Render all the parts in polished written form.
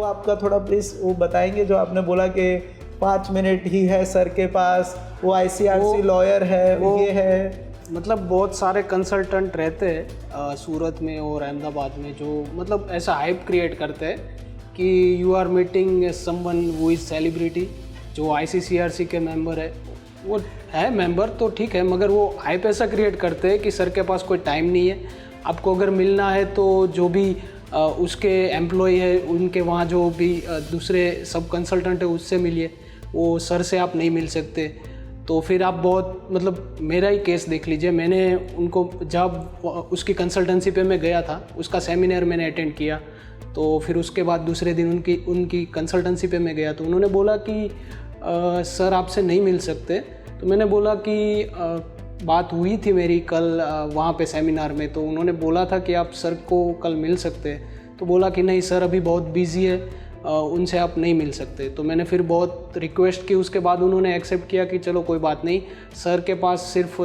आपका थोड़ा प्लीज़ वो बताएंगे जो आपने बोला कि 5 मिनट ही है सर के पास, वो ICRC लॉयर है, वो ये है। मतलब बहुत सारे कंसल्टेंट रहते हैं सूरत में और अहमदाबाद में जो मतलब ऐसा हाइप क्रिएट करते हैं कि you are meeting someone who is celebrity, जो ICCRC के मेंबर है, वो है मेंबर तो ठीक है, मगर वो हाइप ऐसा क्रिएट करते हैं कि सर के पास कोई टाइम नहीं है, आपको अगर मिलना है तो जो भी उसके एम्प्लॉय है उनके वहाँ जो भी दूसरे सब कंसल्टेंट है उससे मिलिए, वो सर से आप नहीं मिल सकते। तो फिर आप बहुत मतलब मेरा ही केस देख लीजिए, मैंने उनको जब उसकी कंसल्टेंसी पे मैं गया था, उसका सेमिनार मैंने अटेंड किया, तो फिर उसके बाद दूसरे दिन उनकी कंसल्टेंसी पे मैं गया तो उन्होंने बोला कि सर आपसे नहीं मिल सकते। तो मैंने बोला कि बात हुई थी मेरी कल वहाँ पे सेमिनार में, तो उन्होंने बोला था कि आप सर को कल मिल सकते हैं। तो बोला कि नहीं सर अभी बहुत बिजी है, उनसे आप नहीं मिल सकते। तो मैंने फिर बहुत रिक्वेस्ट की, उसके बाद उन्होंने एक्सेप्ट किया कि चलो कोई बात नहीं, सर के पास सिर्फ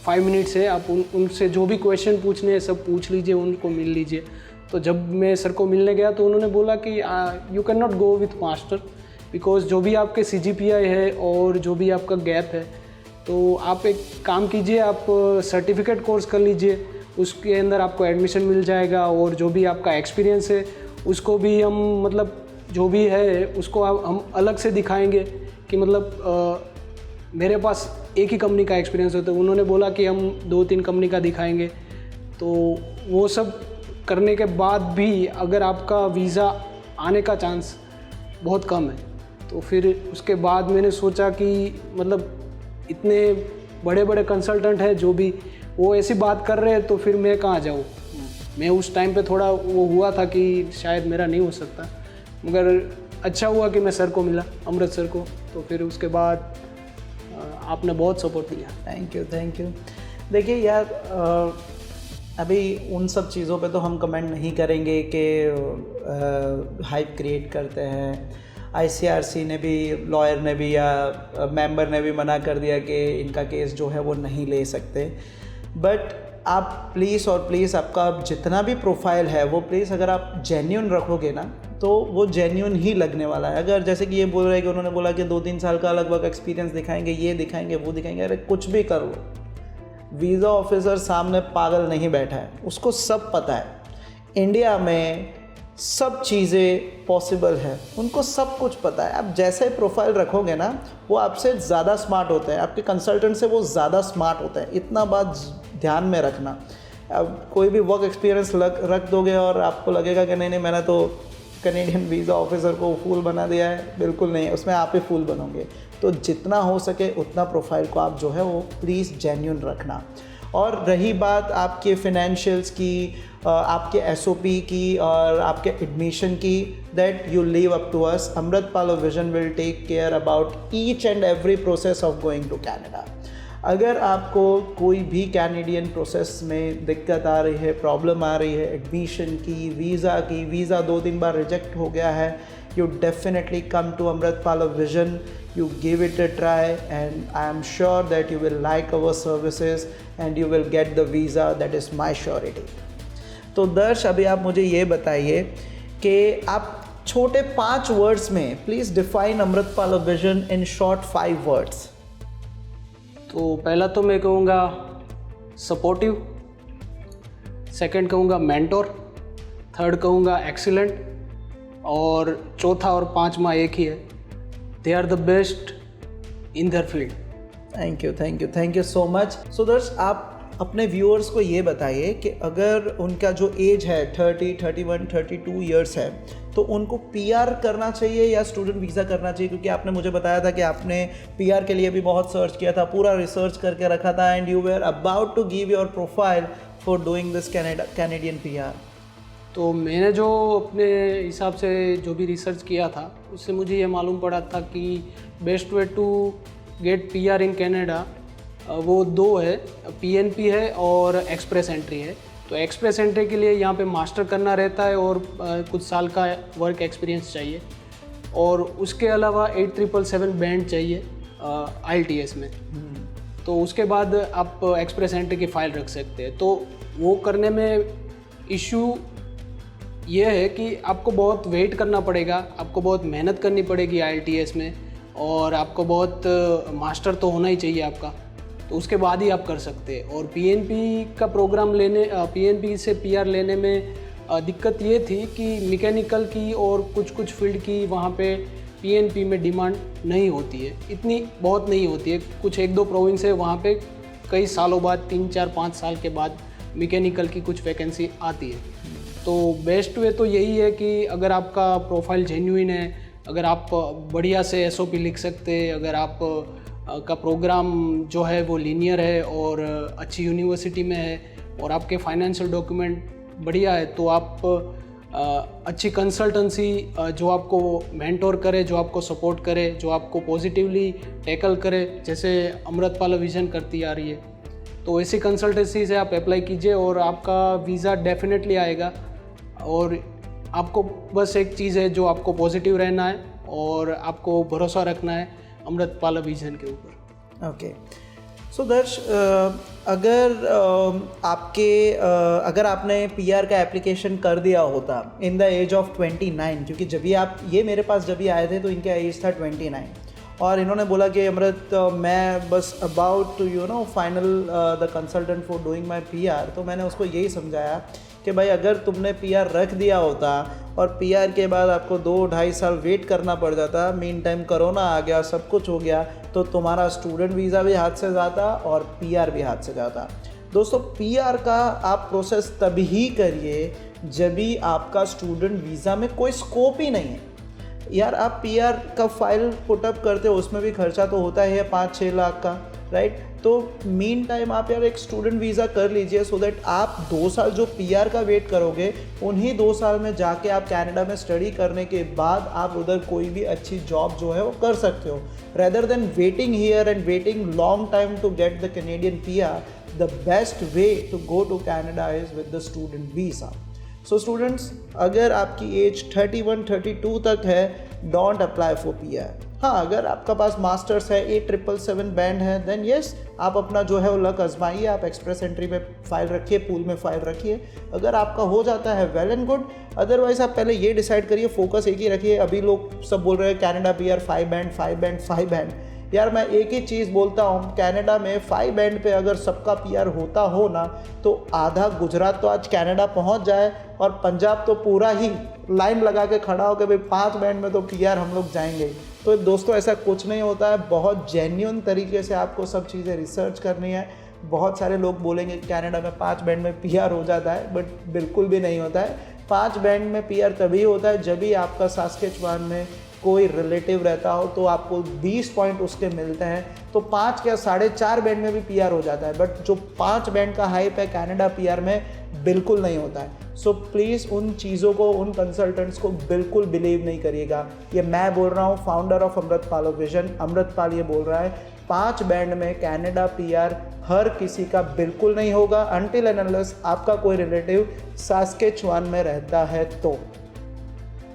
5 मिनट्स है, आप उनसे जो भी क्वेश्चन पूछने हैं सब पूछ लीजिए, उनको मिल लीजिए। तो जब मैं सर को मिलने गया तो उन्होंने बोला कि you can not go with master, because जो भी आपके CGPI है और जो भी आपका गैप है, तो आप एक काम कीजिए, आप सर्टिफिकेट कोर्स कर लीजिए, उसके अंदर आपको एडमिशन मिल जाएगा, और जो भी आपका एक्सपीरियंस है उसको भी हम मतलब जो भी है उसको हम अलग से दिखाएंगे कि मतलब मेरे पास एक ही कंपनी का एक्सपीरियंस होता है। उन्होंने बोला कि हम 2-3 कंपनी का दिखाएंगे। तो वो सब करने के बाद भी अगर आपका वीज़ा आने का चांस बहुत कम है, तो फिर उसके बाद मैंने सोचा कि मतलब इतने बड़े बड़े कंसल्टेंट हैं जो भी वो ऐसी बात कर रहे हैं, तो फिर मैं कहाँ जाऊँ। मैं उस टाइम पे थोड़ा वो हुआ था कि शायद मेरा नहीं हो सकता, मगर अच्छा हुआ कि मैं सर को मिला, अमृत सर को। तो फिर उसके बाद आपने बहुत सपोर्ट किया। Thank you. देखिए यार, अभी उन सब चीज़ों पे तो हम कमेंट नहीं करेंगे कि हाइप क्रिएट करते हैं। ICRC ने भी, लॉयर ने भी या मेंबर ने भी मना कर दिया कि इनका केस जो है वो नहीं ले सकते। बट आप प्लीज़ आपका जितना भी प्रोफाइल है वो प्लीज़ अगर आप जेन्यून रखोगे ना तो वो जेन्यून ही लगने वाला है। अगर जैसे कि ये बोल रहे हैं कि उन्होंने बोला कि 2-3 साल का लगभग एक्सपीरियंस दिखाएंगे, ये दिखाएंगे, वो दिखाएंगे, अरे कुछ भी कर लो, वीज़ा ऑफिसर सामने पागल नहीं बैठा है, उसको सब पता है। इंडिया में सब चीज़ें पॉसिबल है, उनको सब कुछ पता है। आप जैसे प्रोफाइल रखोगे ना वो आपसे ज़्यादा स्मार्ट होते हैं, आपके कंसल्टेंट से वो ज़्यादा स्मार्ट होते हैं। इतना बात ध्यान में रखना। अब कोई भी वर्क एक्सपीरियंस रख दोगे और आपको लगेगा कि नहीं मैंने तो कैनेडियन वीज़ा ऑफिसर को फूल बना दिया है, बिल्कुल नहीं, उसमें आप ही फूल बनोगे। तो जितना हो सके उतना प्रोफाइल को आप जो है वो प्लीज़ जेन्यून रखना। और रही बात आपके फिनेंशियल्स की, आपके SOP की और आपके एडमिशन की, that you leave up to us. Amritpal vision will take care about each and every process of going to Canada. अगर आपको कोई भी कैनेडियन प्रोसेस में दिक्कत आ रही है, प्रॉब्लम आ रही है, एडमिशन की, वीज़ा 2-3 बार रिजेक्ट हो गया है, you definitely come to Amritpal Vision, you give it a try, and I am sure that you will like our services and you will get the visa, that is my surety. तो दर्श, अभी आप मुझे ये बताइए कि आप छोटे 5 वर्ड्स में please define Amritpal vision in short 5 words. तो पहला तो मैं कहूँगा सपोर्टिव, सेकंड कहूँगा मेंटोर, थर्ड कहूँगा एक्सीलेंट, और चौथा और पांचवा एक ही है, they are the best in their field. Thank you so much. So Darsh, आप अपने व्यूअर्स को ये बताइए कि अगर उनका जो एज है 30, 31, 32 ईयर्स है, तो उनको PR करना चाहिए या स्टूडेंट वीज़ा करना चाहिए? क्योंकि आपने मुझे बताया था कि आपने PR के लिए भी बहुत सर्च किया था, पूरा रिसर्च करके रखा था, and you were about to give your profile for doing this Canadian PR। तो मैंने जो अपने हिसाब से जो भी रिसर्च किया था उससे मुझे ये मालूम पड़ा था कि best way to get PR in Canada वो 2 है, PNP है और एक्सप्रेस एंट्री है। तो एक्सप्रेस एंट्री के लिए यहाँ पे मास्टर करना रहता है और कुछ साल का वर्क एक्सपीरियंस चाहिए, और उसके अलावा 8777 बैंड चाहिए IELTS में। तो उसके बाद आप एक्सप्रेस एंट्री की फ़ाइल रख सकते हैं। तो वो करने में इशू ये है कि आपको बहुत वेट करना पड़ेगा, आपको बहुत मेहनत करनी पड़ेगी IELTS में, और आपको बहुत मास्टर तो होना ही चाहिए आपका, तो उसके बाद ही आप कर सकते हैं। और PNP का प्रोग्राम लेने, PNP से PR लेने में दिक्कत ये थी कि मैकेनिकल की और कुछ फील्ड की वहाँ पे PNP में डिमांड नहीं होती है, इतनी बहुत नहीं होती है। कुछ 1-2 प्रोविंस है वहाँ पे कई सालों बाद, 3-4-5 साल के बाद मैकेनिकल की कुछ वैकेंसी आती है। तो बेस्ट वे तो यही है कि अगर आपका प्रोफाइल जेन्युइन है, अगर आप बढ़िया से SOP लिख सकते हैं, अगर आप का प्रोग्राम जो है वो लीनियर है और अच्छी यूनिवर्सिटी में है और आपके फाइनेंशियल डॉक्यूमेंट बढ़िया है, तो आप अच्छी कंसल्टेंसी जो आपको मेंटोर करे, जो आपको सपोर्ट करे, जो आपको पॉजिटिवली टैकल करे, जैसे अमृतपाल विजन करती आ रही है, तो ऐसी कंसल्टेंसी से आप अप्लाई कीजिए और आपका वीज़ा डेफिनेटली आएगा। और आपको बस एक चीज़ है, जो आपको पॉजिटिव रहना है और आपको भरोसा रखना है अमृतपाल विजन के ऊपर। ओके, सो दर्श, अगर आपने PR का एप्लीकेशन कर दिया होता इन द एज ऑफ 29, क्योंकि जब ये मेरे पास जब आए थे तो इनका एज था 29, और इन्होंने बोला कि अमृत मैं बस about to final the consultant for doing my PR, तो मैंने उसको यही समझाया कि भाई अगर तुमने PR रख दिया होता और PR के बाद आपको 2-2.5 साल वेट करना पड़ जाता, मीन टाइम कोरोना आ गया, सब कुछ हो गया, तो तुम्हारा स्टूडेंट वीज़ा भी हाथ से जाता और PR भी हाथ से जाता। दोस्तों, PR का आप प्रोसेस तभी करिए जब भी आपका स्टूडेंट वीज़ा में कोई स्कोप ही नहीं है। यार, आप PR का फाइल पुटअप करते हो, उसमें भी खर्चा तो होता है 5-6 लाख का, राइट। तो मीन टाइम आप यार एक स्टूडेंट वीज़ा कर लीजिए, सो दैट आप 2 साल जो PR का वेट करोगे, उन्हीं 2 साल में जाके आप कनाडा में स्टडी करने के बाद आप उधर कोई भी अच्छी जॉब जो है वो कर सकते हो, rather than waiting here and waiting long time to get the Canadian PR। The best way to go to Canada is with the student visa. So students, अगर आपकी एज 31-32 तक है, डोंट अप्लाई फॉर PR। हाँ, अगर आपका पास masters है, 877 band है, then yes, आप अपना जो है वो लक आजमाइए, आप एक्सप्रेस एंट्री में फाइल रखिए, पूल में फाइल रखिए। अगर आपका हो जाता है वेल एंड गुड, अदरवाइज आप पहले ये डिसाइड करिए, फोकस एक ही रखिए। अभी लोग सब बोल रहे हैं Canada PR 5 band 5 band 5 band. यार, मैं एक ही चीज़ बोलता हूँ, कनाडा में 5 बैंड पे अगर सबका PR होता हो ना, तो आधा गुजरात तो आज कनाडा पहुँच जाए और पंजाब तो पूरा ही लाइन लगा के खड़ा हो कि भाई 5 बैंड में तो PR हम लोग जाएंगे। तो दोस्तों, ऐसा कुछ नहीं होता है। बहुत जेन्युइन तरीके से आपको सब चीज़ें रिसर्च करनी है। बहुत सारे लोग बोलेंगे कनाडा में 5 बैंड में PR हो जाता है, बट बिल्कुल भी नहीं होता है। 5 बैंड में PR तभी होता है जब भी आपका सास्केचुआन में कोई रिलेटिव रहता हो, तो आपको 20 पॉइंट उसके मिलते हैं, तो 5 या 4.5 बैंड में भी PR हो जाता है। बट जो 5 बैंड का हाइप है कनाडा PR में, बिल्कुल नहीं होता है। सो प्लीज़ उन चीज़ों को, उन कंसल्टेंट्स को बिल्कुल बिलीव नहीं करिएगा। ये मैं बोल रहा हूँ, founder of Amritpal vision, Amritpal ये बोल रहा है, 5 बैंड में कनाडा PR हर किसी का बिल्कुल नहीं होगा, अनटिल एंड अनलेस आपका कोई रिलेटिव सास्केचुआन में रहता है। तो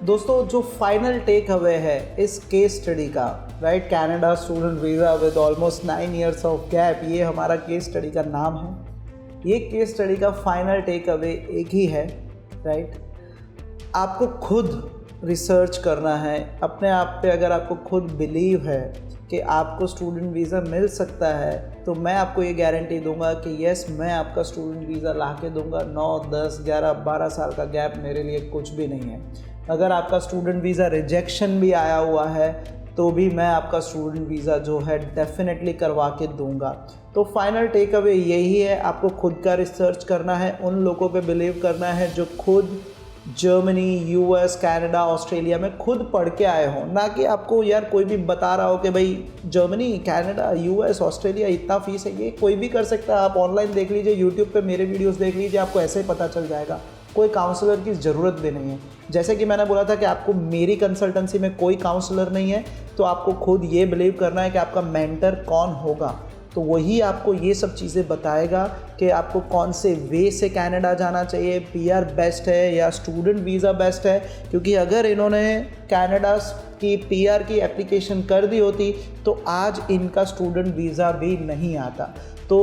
दोस्तों, जो फाइनल टेक अवे है इस केस स्टडी का, right, Canada student visa with almost 9 years of gap, ये हमारा केस स्टडी का नाम है। ये केस स्टडी का फाइनल टेक अवे एक ही है, राइट, आपको खुद रिसर्च करना है अपने आप पे। अगर आपको खुद बिलीव है कि आपको स्टूडेंट वीज़ा मिल सकता है, तो मैं आपको ये गारंटी दूंगा कि यस, मैं आपका स्टूडेंट वीज़ा ला के दूँगा। 9, 10, 11, 12 साल का गैप मेरे लिए कुछ भी नहीं है। अगर आपका स्टूडेंट वीज़ा रिजेक्शन भी आया हुआ है, तो भी मैं आपका स्टूडेंट वीज़ा जो है डेफिनेटली करवा के दूंगा। तो फाइनल टेक अवे यही है, आपको खुद का रिसर्च करना है, उन लोगों पे बिलीव करना है जो खुद जर्मनी, US, कनाडा, ऑस्ट्रेलिया में खुद पढ़ के आए हों, ना कि आपको यार कोई भी बता रहा हो कि भाई जर्मनी, कनाडा, US, ऑस्ट्रेलिया इतना फीस है। ये कोई भी कर सकता है। आप ऑनलाइन देख लीजिए, यूट्यूब पे मेरे वीडियोस देख लीजिए, आपको ऐसे ही पता चल जाएगा। कोई काउंसलर की ज़रूरत भी नहीं है। जैसे कि मैंने बोला था कि आपको मेरी कंसल्टेंसी में कोई काउंसलर नहीं है, तो आपको खुद ये बिलीव करना है कि आपका मेंटर कौन होगा, तो वही आपको ये सब चीज़ें बताएगा कि आपको कौन से वे से कनाडा जाना चाहिए, PR बेस्ट है या स्टूडेंट वीज़ा बेस्ट है। क्योंकि अगर इन्होंने कनाडा की PR की एप्लीकेशन कर दी होती, तो आज इनका स्टूडेंट वीज़ा भी नहीं आता। तो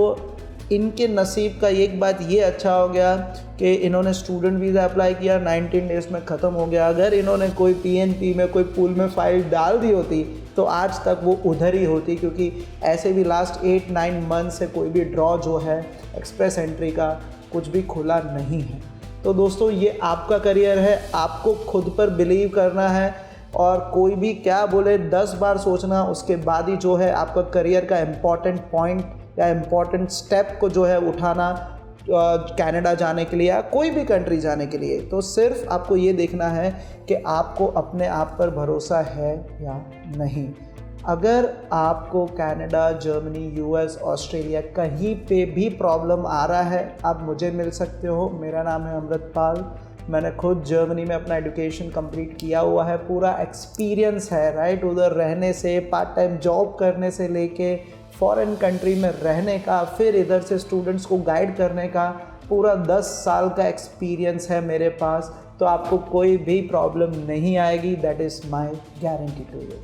इनके नसीब का एक बात ये अच्छा हो गया कि इन्होंने स्टूडेंट वीज़ा अप्लाई किया, 19 डेज़ में ख़त्म हो गया। अगर इन्होंने कोई PNP में कोई पूल में फ़ाइल डाल दी होती तो आज तक वो उधर ही होती, क्योंकि ऐसे भी लास्ट 8-9 मंथ से कोई भी ड्रॉ जो है एक्सप्रेस एंट्री का कुछ भी खुला नहीं है। तो दोस्तों ये आपका करियर है, आपको खुद पर बिलीव करना है और कोई भी क्या बोले 10 बार सोचना, उसके बाद ही जो है आपका करियर का इम्पॉर्टेंट पॉइंट या इम्पॉर्टेंट स्टेप को जो है उठाना कनाडा जाने के लिए या कोई भी कंट्री जाने के लिए। तो सिर्फ आपको ये देखना है कि आपको अपने आप पर भरोसा है या नहीं। अगर आपको कनाडा, जर्मनी, US, ऑस्ट्रेलिया कहीं पे भी प्रॉब्लम आ रहा है, आप मुझे मिल सकते हो। मेरा नाम है अमृतपाल। मैंने खुद जर्मनी में अपना एजुकेशन कंप्लीट किया हुआ है, पूरा एक्सपीरियंस है राइट। उधर रहने से, पार्ट टाइम जॉब करने से लेके फॉरेन कंट्री में रहने का, फिर इधर से स्टूडेंट्स को गाइड करने का पूरा 10 साल का एक्सपीरियंस है मेरे पास। तो आपको कोई भी प्रॉब्लम नहीं आएगी, that is my guarantee to you.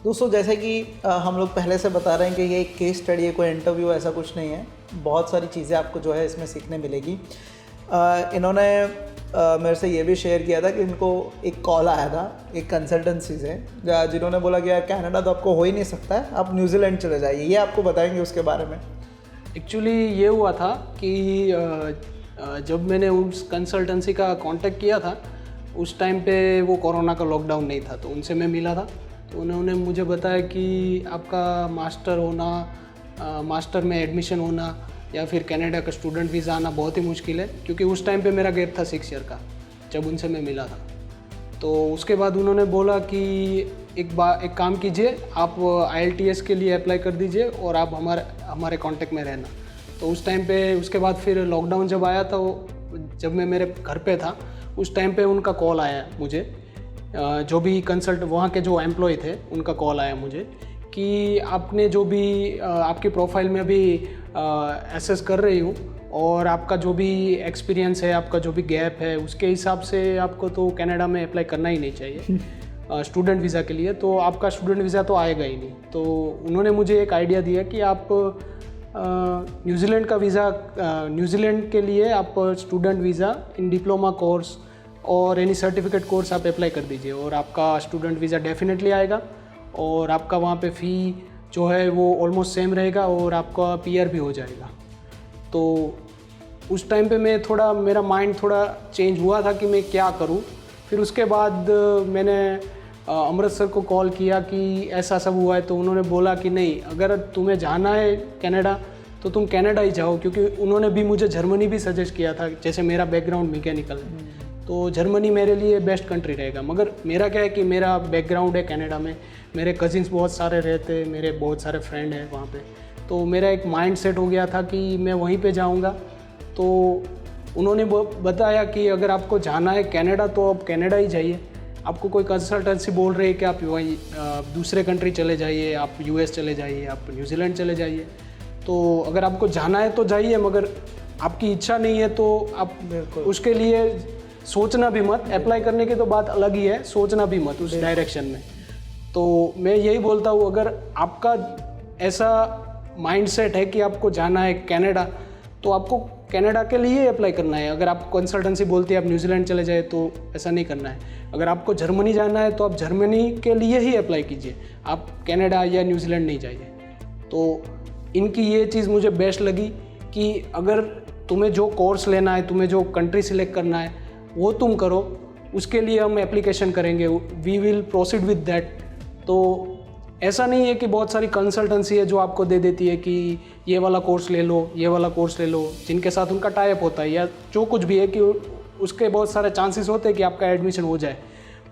दोस्तों जैसे कि हम लोग पहले से बता रहे हैं कि ये एक केस स्टडी है, कोई इंटरव्यू ऐसा कुछ नहीं है। बहुत सारी चीज़ें आपको जो है इसमें सीखने मिलेगी। इन्होंने मेरे से ये भी शेयर किया था कि इनको एक कॉल आया था एक कंसल्टेंसी से, जिन्होंने बोला कि यार कनाडा तो आपको हो ही नहीं सकता है, आप न्यूजीलैंड चले जाइए। ये आपको बताएंगे उसके बारे में। एक्चुअली ये हुआ था कि जब मैंने उस कंसल्टेंसी का कांटेक्ट किया था उस टाइम पे वो कोरोना का लॉकडाउन नहीं था, तो उनसे मैं मिला था। तो उन्होंने मुझे बताया कि आपका मास्टर में एडमिशन होना या फिर कनाडा का स्टूडेंट वीज़ा आना बहुत ही मुश्किल है, क्योंकि उस टाइम पे मेरा गैप था 6 ईयर का जब उनसे मैं मिला था। तो उसके बाद उन्होंने बोला कि एक काम कीजिए, आप IELTS के लिए अप्लाई कर दीजिए और आप हमारे कांटेक्ट में रहना। तो उस टाइम पे उसके बाद फिर लॉकडाउन जब आया था, जब मैं मेरे घर पे था उस टाइम पे उनका कॉल आया मुझे, जो भी वहाँ के जो एम्प्लॉय थे उनका कॉल आया मुझे कि आपने जो भी आपकी प्रोफाइल में अभी एसेस कर रही हूँ और आपका जो भी एक्सपीरियंस है, आपका जो भी गैप है, उसके हिसाब से आपको तो कनाडा में अप्लाई करना ही नहीं चाहिए स्टूडेंट वीज़ा के लिए। तो आपका स्टूडेंट वीज़ा तो आएगा ही नहीं। तो उन्होंने मुझे एक आइडिया दिया कि आप न्यूजीलैंड का वीज़ा, न्यूजीलैंड के लिए आप स्टूडेंट वीज़ा इन डिप्लोमा कोर्स और एनी सर्टिफिकेट कोर्स आप अप्लाई कर दीजिए और आपका स्टूडेंट वीज़ा डेफिनेटली आएगा और आपका वहाँ पे फ़ी जो है वो ऑलमोस्ट सेम रहेगा और आपका PR भी हो जाएगा। तो उस टाइम पे मेरा माइंड थोड़ा चेंज हुआ था कि मैं क्या करूँ। फिर उसके बाद मैंने अमृतसर को कॉल किया कि ऐसा सब हुआ है। तो उन्होंने बोला कि नहीं, अगर तुम्हें जाना है कनाडा तो तुम कनाडा ही जाओ, क्योंकि उन्होंने भी मुझे जर्मनी भी सजेस्ट किया था। जैसे मेरा बैकग्राउंड मैकेनिकल है तो जर्मनी मेरे लिए बेस्ट कंट्री रहेगा। मगर मेरा क्या है कि मेरा बैकग्राउंड है कनाडा में, मेरे कजिन्स बहुत सारे रहते, मेरे बहुत सारे फ्रेंड हैं वहाँ पे। तो मेरा एक माइंड सेट हो गया था कि मैं वहीं पे जाऊँगा। तो उन्होंने बताया कि अगर आपको जाना है कनाडा तो आप कनाडा ही जाइए। आपको कोई कंसल्टेंसी बोल रही है कि आप वहीं दूसरे कंट्री चले जाइए, आप US चले जाइए, आप न्यूजीलैंड चले जाइए। तो अगर आपको जाना है तो जाइए, मगर आपकी इच्छा नहीं है तो आप उसके लिए सोचना भी मत। अप्लाई करने की तो बात अलग ही है, सोचना भी मत उस डायरेक्शन में। तो मैं यही बोलता हूँ, अगर आपका ऐसा माइंडसेट है कि आपको जाना है कनाडा तो आपको कनाडा के लिए अप्लाई करना है। अगर आपको कंसल्टेंसी बोलती है आप न्यूजीलैंड चले जाए तो ऐसा नहीं करना है। अगर आपको जर्मनी जाना है तो आप जर्मनी के लिए ही अप्लाई कीजिए, आप कनाडा या न्यूजीलैंड नहीं जाइए। तो इनकी ये चीज़ मुझे बेस्ट लगी कि अगर तुम्हें जो कोर्स लेना है, तुम्हें जो कंट्री सिलेक्ट करना है वो तुम करो, उसके लिए हम एप्लीकेशन करेंगे, we will proceed with that. तो ऐसा नहीं है कि बहुत सारी कंसल्टेंसी है जो आपको दे देती है कि ये वाला कोर्स ले लो, ये वाला कोर्स ले लो, जिनके साथ उनका टाई अप होता है या जो कुछ भी है कि उसके बहुत सारे चांसेस होते हैं कि आपका एडमिशन हो जाए।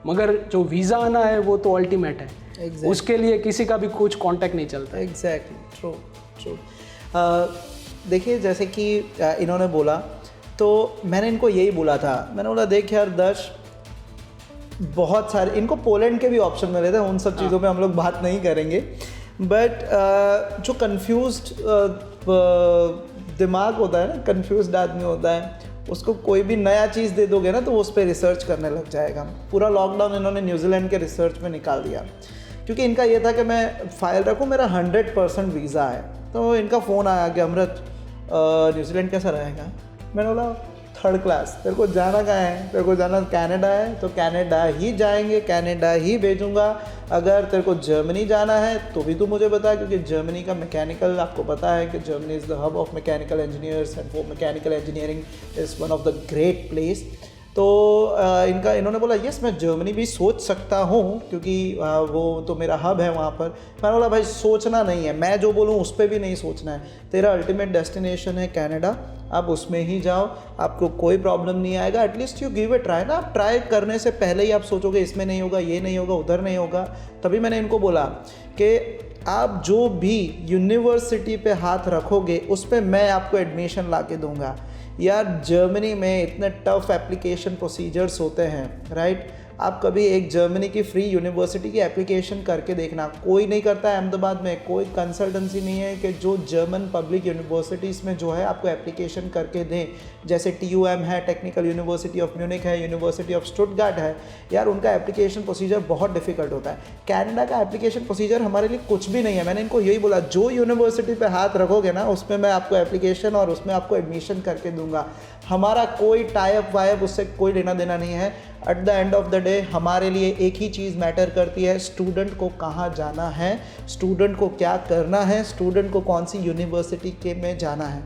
मगर जो वीज़ा आना है वो तो अल्टीमेट है। exactly. उसके लिए किसी का भी कुछ कांटेक्ट नहीं चलता। Exactly, true. देखिए जैसे कि इन्होंने बोला तो मैंने इनको यही बोला था, मैंने बोला देख यार दर्श, बहुत सारे इनको पोलैंड के भी ऑप्शन मिले थे, उन सब चीज़ों पे हम लोग बात नहीं करेंगे। बट जो कंफ्यूज्ड दिमाग होता है ना, कंफ्यूज्ड आदमी होता है, उसको कोई भी नया चीज़ दे दोगे ना तो वो उस पर रिसर्च करने लग जाएगा। पूरा लॉकडाउन इन्होंने न्यूजीलैंड के रिसर्च में निकाल दिया, क्योंकि इनका ये था कि मैं फ़ाइल रखूँ, मेरा 100% वीज़ा है। तो इनका फ़ोन आया कि अमृत न्यूजीलैंड कैसा रहेगा? मैंने बोला थर्ड क्लास। तेरे को जाना कहाँ है? तेरे को जाना कनाडा है तो कनाडा ही जाएंगे, कनाडा ही भेजूँगा। अगर तेरे को जर्मनी जाना है तो भी तू मुझे बता, क्योंकि जर्मनी का मैकेनिकल आपको पता है कि Germany is the hub of mechanical engineers and वो mechanical engineering is one of the great place. तो इन्होंने बोला यस मैं जर्मनी भी सोच सकता हूँ, क्योंकि वो तो मेरा हब है वहाँ पर। मैंने बोला भाई सोचना नहीं है, मैं जो बोलूँ उस पर भी नहीं सोचना है, तेरा अल्टीमेट डेस्टिनेशन है कनाडा, आप उसमें ही जाओ, आपको कोई प्रॉब्लम नहीं आएगा। At least you give a try ना। आप ट्राई करने से पहले ही आप सोचोगे इसमें नहीं होगा, ये नहीं होगा, उधर नहीं होगा। तभी मैंने इनको बोला कि आप जो भी यूनिवर्सिटी पे हाथ रखोगे उस पर मैं आपको एडमिशन ला के दूँगा। यार जर्मनी में इतने टफ एप्लीकेशन प्रोसीजर्स होते हैं, राइट? आप कभी एक जर्मनी की फ्री यूनिवर्सिटी की एप्लीकेशन करके देखना, कोई नहीं करता है अहमदाबाद में, कोई कंसल्टेंसी नहीं है कि जो जर्मन पब्लिक यूनिवर्सिटीज़ में जो है आपको एप्लीकेशन करके दें। जैसे TUM है, टेक्निकल यूनिवर्सिटी ऑफ म्यूनिक है, यूनिवर्सिटी ऑफ स्टुटगार्ट है, यार उनका एप्लीकेशन प्रोसीजर बहुत डिफिकल्ट होता है। कनाडा का एप्लीकेशन प्रोसीजर हमारे लिए कुछ भी नहीं है। मैंने इनको यही बोला, जो यूनिवर्सिटी पे हाथ रखोगे ना उसमें मैं आपको एप्लीकेशन और उसमें आपको एडमिशन करके दूंगा। हमारा कोई टाइप वाइप उससे कोई लेना देना नहीं है। At the end of the day हमारे लिए एक ही चीज़ मैटर करती है, स्टूडेंट को कहाँ जाना है, स्टूडेंट को क्या करना है, स्टूडेंट को कौन सी यूनिवर्सिटी के में जाना है।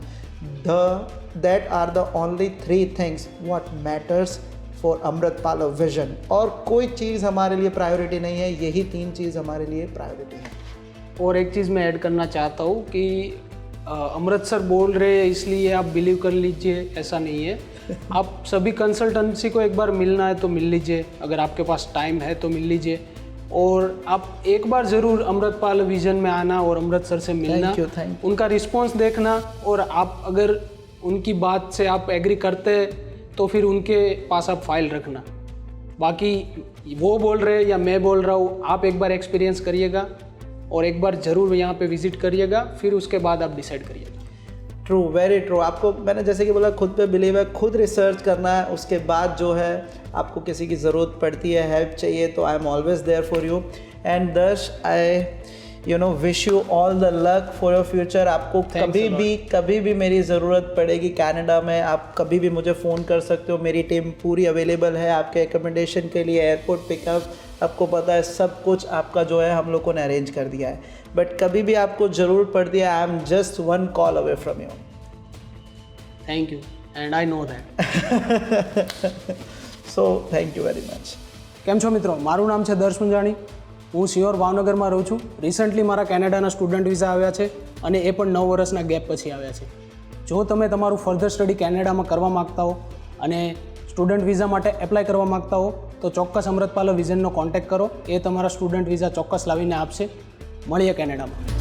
That are the only 3 things what matters for Amritpal vision. और कोई चीज़ हमारे लिए प्रायोरिटी नहीं है, यही 3 चीज़ हमारे लिए प्रायोरिटी है। और एक चीज़ मैं ऐड करना चाहता हूँ कि अमृतसर बोल रहे हैं इसलिए आप बिलीव कर लीजिए, ऐसा नहीं है। आप सभी कंसल्टेंसी को एक बार मिलना है तो मिल लीजिए, अगर आपके पास टाइम है तो मिल लीजिए। और आप एक बार ज़रूर अमृतपाल विजन में आना और अमृतसर से मिलना, उनका रिस्पॉन्स देखना, और आप अगर उनकी बात से आप एग्री करते तो फिर उनके पास आप फाइल रखना। बाकी वो बोल रहे या मैं बोल रहा हूँ, आप एक बार एक्सपीरियंस करिएगा और एक बार ज़रूर यहाँ पे विज़िट करिएगा, फिर उसके बाद आप डिसाइड करिएगा। True, very true. आपको मैंने जैसे कि बोला खुद पे बिलीव है, खुद रिसर्च करना है, उसके बाद जो है आपको किसी की ज़रूरत पड़ती है, हेल्प चाहिए, तो I am always there for you. And Darsh I wish you all the luck for your future. आपको कभी भी मेरी ज़रूरत पड़ेगी कनाडा में, आप कभी भी मुझे फ़ोन कर सकते हो। मेरी टीम पूरी अवेलेबल है आपके एकोमोडेशन के लिए, एयरपोर्ट पिकअप, आपको पता है सब कुछ आपका जो है हम लोग को ने अरेंज कर दिया है। बट कभी भी आपको ज़रूरत पड़ती है, I am just 1 call away from you. Thank you and I know that. So thank you very much. કેમ છો મિત્રો? મારું નામ છે દર્શ મુંજાણી, હું સિયોર ભાવનગરમાં રહું છું। રિસન્ટલી મારા કેનેડાના સ્ટુડન્ટ વિઝા આવ્યા છે અને એ પણ 9 વર્ષના ગેપ પછી આવ્યા છે। જો તમે તમારું ફર્ધર સ્ટડી કેનેડામાં કરવા માગતા હો અને સ્ટુડન્ટ વિઝા માટે એપ્લાય કરવા માગતા હો તો ચોક્કસ અમૃતપાલ વિઝનનો કોન્ટેક્ટ કરો, એ તમારા સ્ટુડન્ટ વિઝા ચોક્કસ લાવીને આપશે। મળીએ કેનેડામાં।